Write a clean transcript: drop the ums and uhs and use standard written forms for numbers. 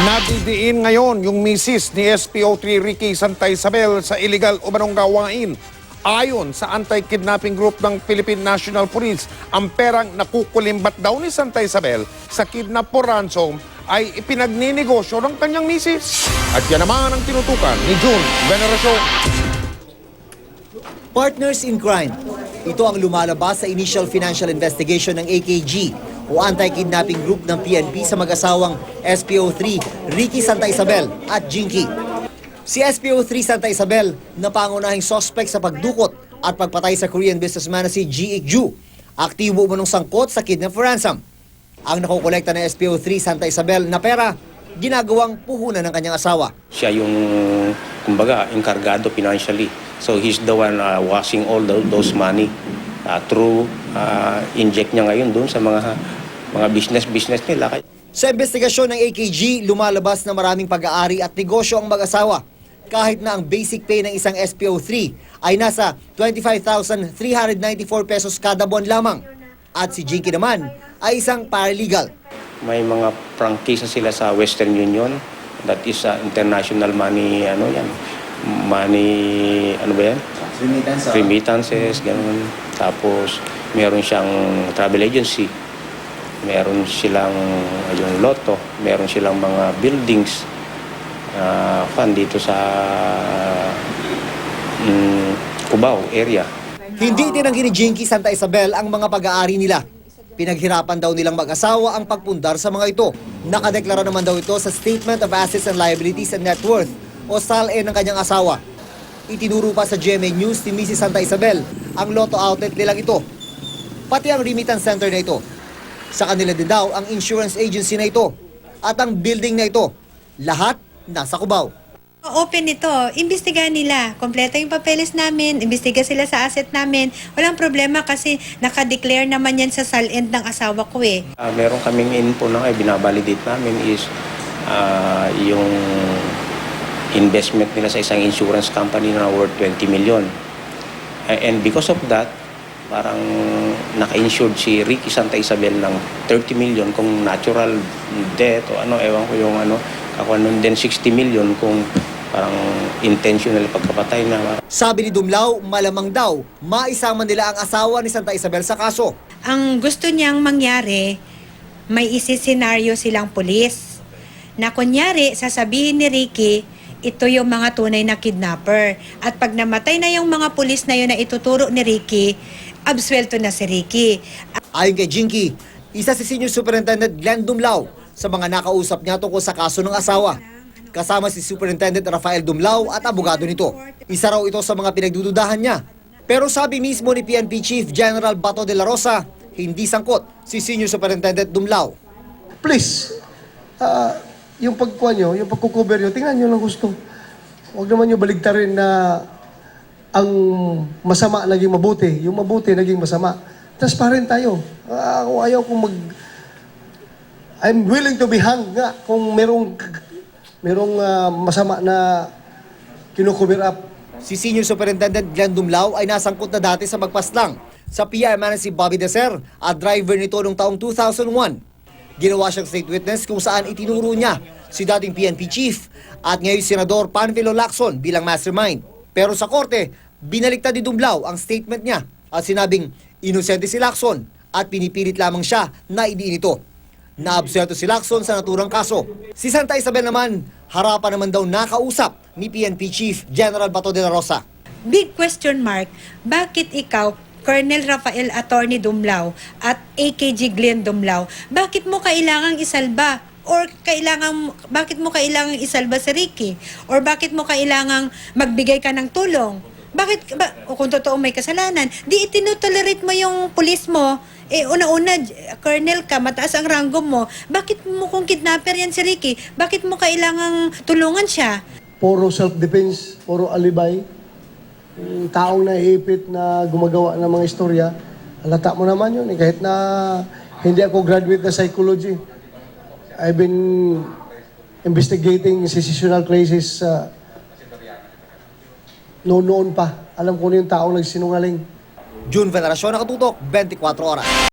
Nadidiin ngayon yung misis ni SPO3 Ricky Santa Isabel sa illegal umanong gawain. Ayon sa anti-kidnapping group ng Philippine National Police, ang perang nakukulimbat daw ni Santa Isabel sa kidnap for ransom ay ipinagninegosyo ng kanyang misis. At yan naman ang tinutukan ni June Veneracion. Partners in crime. Ito ang lumalabas sa initial financial investigation ng AKG o anti-kidnapping group ng PNP sa mag-asawang SPO3 Ricky Santa Isabel at Jinky. Si SPO3 Santa Isabel na pangunahing suspect sa pagdukot at pagpatay sa Korean businessman na si Ji Ik-ju. Aktibo umanong sangkot sa kidnap for ransom. Ang nakukolekta ng SPO3 Santa Isabel na pera, ginagawang puhunan ng kanyang asawa. Siya yung, kumbaga, enkargado financially. So he's the one washing all those money through inject niya ngayon doon sa mga business nila. Sa investigasyon ng AKG, lumalabas na maraming pag-aari at negosyo ang mag-asawa. Kahit na ang basic pay ng isang SPO3 ay nasa 25,394 pesos kada buwan lamang. At si Jinky naman ay isang paralegal. May mga prangkisa sila sa Western Union. That is international money, money, yan? Remittances, gano'n. Tapos, meron siyang travel agency. Meron silang yung lotto. Meron silang mga buildings. Dito sa Cubao area. Hindi tinanggi ni Jinky Santa Isabel ang mga pag-aari nila. Pinaghirapan daw nilang mag-asawa ang pagpundar sa mga ito. Nakadeklara naman daw ito sa Statement of Assets and Liabilities and Net Worth o SALE ng kanyang asawa. Itinuro pa sa GMA News ni Mrs. Santa Isabel ang lotto outlet nilang ito. Pati ang remittance center na ito. Sa kanila din daw ang insurance agency na ito at ang building na ito. Lahat nasa Cubao. Open ito. Imbestigahan nila. Kompleto yung papeles namin. Imbestiga sila sa asset namin. Walang problema kasi nakadeclare naman yan sa SALEND ng asawa ko eh. Meron kaming info na binabalidate namin is yung investment nila sa isang insurance company na worth 20 million. And because of that, parang naka-insured si Ricky Santa Isabel ng 30 million kung natural death o ewan ko yung ako nun din 60 million kung parang intentional pagkapatay na. Sabi ni Dumlao, malamang daw maisama nila ang asawa ni Santa Isabel sa kaso. Ang gusto niyang mangyari, may isi-senaryo silang pulis. Na kunyari, sasabihin ni Ricky, ito yung mga tunay na kidnapper. At pag namatay na yung mga pulis na yun na ituturo ni Ricky, absuelto na si Ricky. Ayon kay Jinky, isa si Senior Superintendent Glenn Dumlao sa mga nakausap niya tungkol sa kaso ng asawa. Kasama si Superintendent Rafael Dumlao at abogado nito. Isa raw ito sa mga pinagdududahan niya. Pero sabi mismo ni PNP Chief General Bato de la Rosa, hindi sangkot si Senior Superintendent Dumlao. Please, yung pagkuha nyo, yung pagkukover nyo, tingnan nyo lang gusto. Huwag naman nyo baligtarin na ang masama naging mabuti, yung mabuti naging masama. Transparent tayo. Ayaw kong I'm willing to be hanged nga kung merong masama na kino-cover up. Si Senior Superintendent Glenn Dumlao ay nasangkot na dati sa magpaslang sa PR man si Bobby Deser at driver nito noong taong 2001. Ginawa siyang state witness kung saan itinuro niya si dating PNP chief at ngayon Senador Panfilo Lacson bilang mastermind. Pero sa korte, binaliktad ni Dumlao ang statement niya at sinabing inosente si Lacson at pinipilit lamang siya na idiin ito. Naabsuelto si Lacson sa naturang kaso. Si Santa Isabel naman, harapan naman daw nakausap ni PNP Chief General Bato de la Rosa. Big question mark, bakit ikaw, Colonel Rafael Attorney Dumlao at AKG Glenn Dumlao, bakit mo kailangang isalba? Or bakit mo kailangang isalba si Ricky? Or bakit mo kailangang magbigay ka ng tulong? O kung totoo may kasalanan, di itinutolerate mo yung pulis mo, una-una, colonel ka, mataas ang ranggo mo, bakit mo kung kidnapper yan si Ricky, bakit mo kailangang tulungan siya? Puro self-defense, puro alibay. Yung taong naiipit na gumagawa ng mga istorya, halata mo naman yun. Kahit na hindi ako graduate na psychology, I've been investigating secessional cases noon pa. Alam ko na yung taong nagsinungaling. June Veneracion, Nakatutok, 24 Oras.